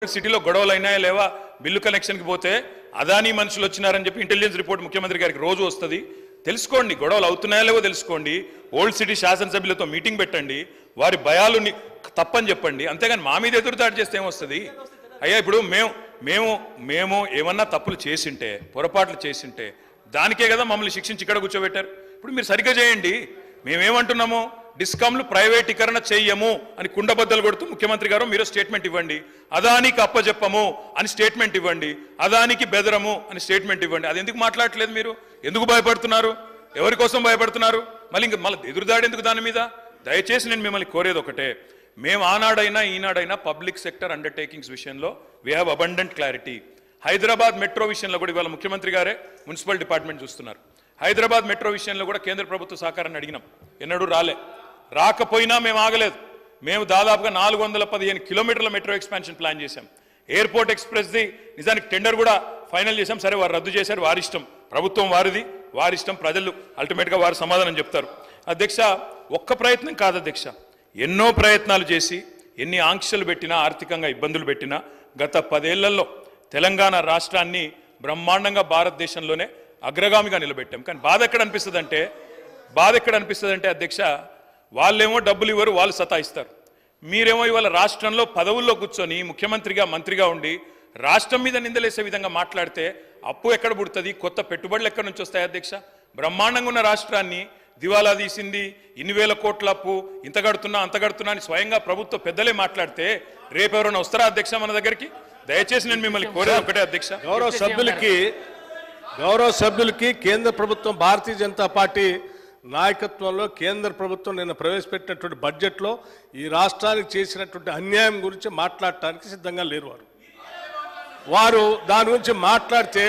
సిటీలో గొడవలు అయినాయా లేవా బిల్లు కనెక్షన్కి పోతే అదానీ మనుషులు వచ్చినారని చెప్పి ఇంటెలిజెన్స్ రిపోర్ట్ ముఖ్యమంత్రి గారికి రోజు వస్తుంది. తెలుసుకోండి, గొడవలు అవుతున్నాయా లేవో తెలుసుకోండి. ఓల్డ్ సిటీ శాసనసభ్యులతో మీటింగ్ పెట్టండి, వారి భయాలు తప్పని చెప్పండి. అంతేగాని మా మీద ఎదురుదాడి చేస్తే ఏమొస్తుంది? అయ్యా ఇప్పుడు మేము ఏమన్నా తప్పులు చేసింటే, పొరపాట్లు చేసింటే దానికే కదా మమ్మల్ని శిక్షించి ఇక్కడ కూర్చోబెట్టారు. ఇప్పుడు మీరు సరిగ్గా చేయండి. మేమేమంటున్నాము, డిస్కామ్లు ప్రైవేటీకరణ చెయ్యము అని కుండబద్దలు కొడుతూ ముఖ్యమంత్రి గారు మీరు స్టేట్మెంట్ ఇవ్వండి. అదానికి అప్పచెప్పము అని స్టేట్మెంట్ ఇవ్వండి. అదానికి బెదరము అని స్టేట్మెంట్ ఇవ్వండి. అది ఎందుకు మాట్లాడట్లేదు? మీరు ఎందుకు భయపడుతున్నారు? ఎవరి కోసం భయపడుతున్నారు? మళ్ళీ ఎదురుదాడి ఎందుకు దాని మీద? దయచేసి నేను మిమ్మల్ని కోరేది ఒకటే, మేము ఆనాడైనా ఈనాడైనా పబ్లిక్ సెక్టర్ అండర్టేకింగ్స్ విషయంలో we have abundant clarity. Hyderabad metro విషయంలో కూడా ఇవాళ ముఖ్యమంత్రి గారే మున్సిపల్ డిపార్ట్మెంట్ చూస్తున్నారు. హైదరాబాద్ మెట్రో విషయంలో కూడా కేంద్ర ప్రభుత్వ సహకారాన్ని అడిగినాం, ఎన్నడూ రాకపోయినా మేము ఆగలేదు. మేము దాదాపుగా 415 కిలోమీటర్ల మెట్రో ఎక్స్పాన్షన్ ప్లాన్ చేశాం. ఎయిర్పోర్ట్ ఎక్స్ప్రెస్ది నిజానికి టెండర్ కూడా ఫైనల్ చేశాం. సరే, వారు రద్దు చేశారు, వారి ఇష్టం, ప్రభుత్వం వారిది, వారి ఇష్టం, ప్రజలు అల్టిమేట్గా వారి సమాధానం చెప్తారు. అధ్యక్ష, ఒక్క ప్రయత్నం కాదు అధ్యక్ష, ఎన్నో ప్రయత్నాలు చేసి ఎన్ని ఆంక్షలు పెట్టినా, ఆర్థికంగా ఇబ్బందులు పెట్టినా గత 10 ఏళ్లలో తెలంగాణ రాష్ట్రాన్ని బ్రహ్మాండంగా భారతదేశంలోనే అగ్రగామిగా నిలబెట్టాం. కానీ బాధ ఎక్కడ అనిపిస్తుంది అంటే అధ్యక్ష, వాళ్ళేమో డబ్బులు ఇవ్వరు, వాళ్ళు సతాయిస్తారు. మీరేమో ఇవాళ రాష్ట్రంలో పదవుల్లో కూర్చొని ముఖ్యమంత్రిగా మంత్రిగా ఉండి రాష్ట్రం మీద నిందలేసే విధంగా మాట్లాడితే అప్పు ఎక్కడ పుడుతుంది? కొత్త పెట్టుబడులు ఎక్కడి నుంచి వస్తాయి అధ్యక్ష? బ్రహ్మాండంగా ఉన్న రాష్ట్రాన్ని దివాలా తీసింది, ఇన్ని వేల కోట్ల అప్పు, ఇంత కడుతున్నా అంత కడుతున్నా అని స్వయంగా ప్రభుత్వ పెద్దలే మాట్లాడితే రేపు ఎవరైనా వస్తారా అధ్యక్ష మన దగ్గరికి? దయచేసి నేను మిమ్మల్ని కోరేది ఒకటే అధ్యక్ష, గౌరవ సభ్యులకి కేంద్ర ప్రభుత్వం, భారతీయ జనతా పార్టీ నాయకత్వంలో కేంద్ర ప్రభుత్వం నిన్న ప్రవేశపెట్టినటువంటి బడ్జెట్లో ఈ రాష్ట్రానికి చేసినటువంటి అన్యాయం గురించి మాట్లాడటానికి సిద్ధంగా లేరు. వారు దాని గురించి మాట్లాడితే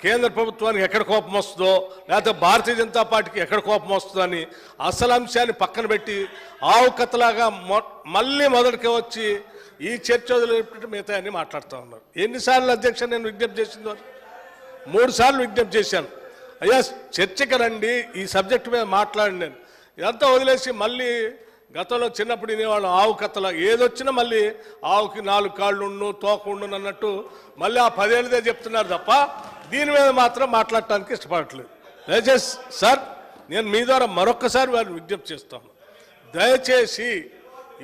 కేంద్ర ప్రభుత్వానికి ఎక్కడ కోపం వస్తుందో, లేకపోతే భారతీయ జనతా పార్టీకి ఎక్కడ కోపం వస్తుందో అని అసలు అంశాన్ని పక్కన పెట్టి ఆవు కథలాగా మళ్ళీ మొదటికి వచ్చి ఈ చర్చ వదిలిపెట్టి మిగతా అన్ని మాట్లాడుతూ ఉన్నారు. ఎన్నిసార్లు అధ్యక్ష నేను విజ్ఞప్తి చేసిందో? 3 సార్లు విజ్ఞప్తి చేశాను, అయ్యా చర్చకి రండి, ఈ సబ్జెక్టు మీద మాట్లాడండి. నేను ఇదంతా వదిలేసి మళ్ళీ గతంలో చిన్నప్పుడు వినేవాళ్ళం ఆవు కథల, ఏదొచ్చినా మళ్ళీ ఆవుకి 4 కాళ్ళు ఉండు, తోక ఉండు అన్నట్టు మళ్ళీ ఆ 10 ఏళ్ళదే చెప్తున్నారు తప్ప దీని మీద మాత్రం మాట్లాడటానికి ఇష్టపడట్లేదు. దయచేసి సార్, నేను మీ ద్వారా మరొక్కసారి వారిని విజ్ఞప్తి చేస్తాను, దయచేసి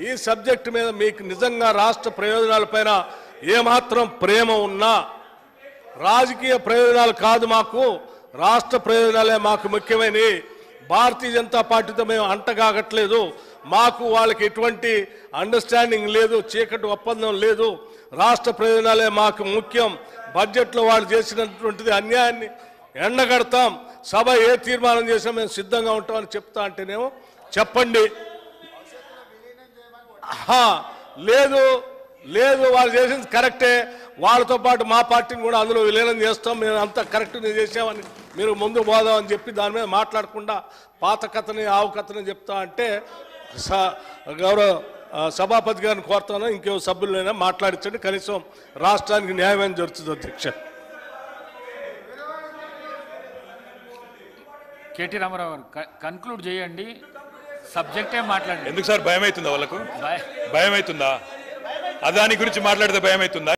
ఈ సబ్జెక్టు మీద మీకు నిజంగా రాష్ట్ర ప్రయోజనాలపైన ఏమాత్రం ప్రేమ ఉన్నా, రాజకీయ ప్రయోజనాలు కాదు, మాకు రాష్ట్ర ప్రయోజనాలే మాకు ముఖ్యమైనవి. భారతీయ జనతా పార్టీతో మేము అంటగాగట్లేదు, మాకు వాళ్ళకి ఎటువంటి అండర్స్టాండింగ్ లేదు, చీకటి ఒప్పందం లేదు, రాష్ట్ర ప్రయోజనాలే మాకు ముఖ్యం. బడ్జెట్లో వాళ్ళు చేసినటువంటిది అన్యాయాన్ని ఎండగడతాం, సభ ఏ తీర్మానం చేసినా మేము సిద్ధంగా ఉంటామని చెప్తా అంటేనేమో చెప్పండి, లేదు వాళ్ళు చేసింది కరెక్టే, వాళ్ళతో పాటు మా పార్టీని కూడా అందులో విలీనం చేస్తాం, మేము అంతా కరెక్ట్ చేసామని మీరు ముందు పోదామని చెప్పి దాని మీద మాట్లాడకుండా పాత కథని ఆవు కథని చెప్తా అంటే గౌరవ సభాపతి గారిని కోరుతాను, ఇంకో సభ్యులైనా మాట్లాడించండి, కనీసం రాష్ట్రానికి న్యాయమైన జరుగుతుంది. అధ్యక్ష కేటీ రామారావు గారు కన్క్లూడ్ చేయండి, సబ్జెక్టే మాట్లాడండి. ఎందుకు సార్ భయం అవుతుందా? వాళ్ళకు భయం అవుతుందా? అదాని గురించి మాట్లాడితే భయం అవుతుందా?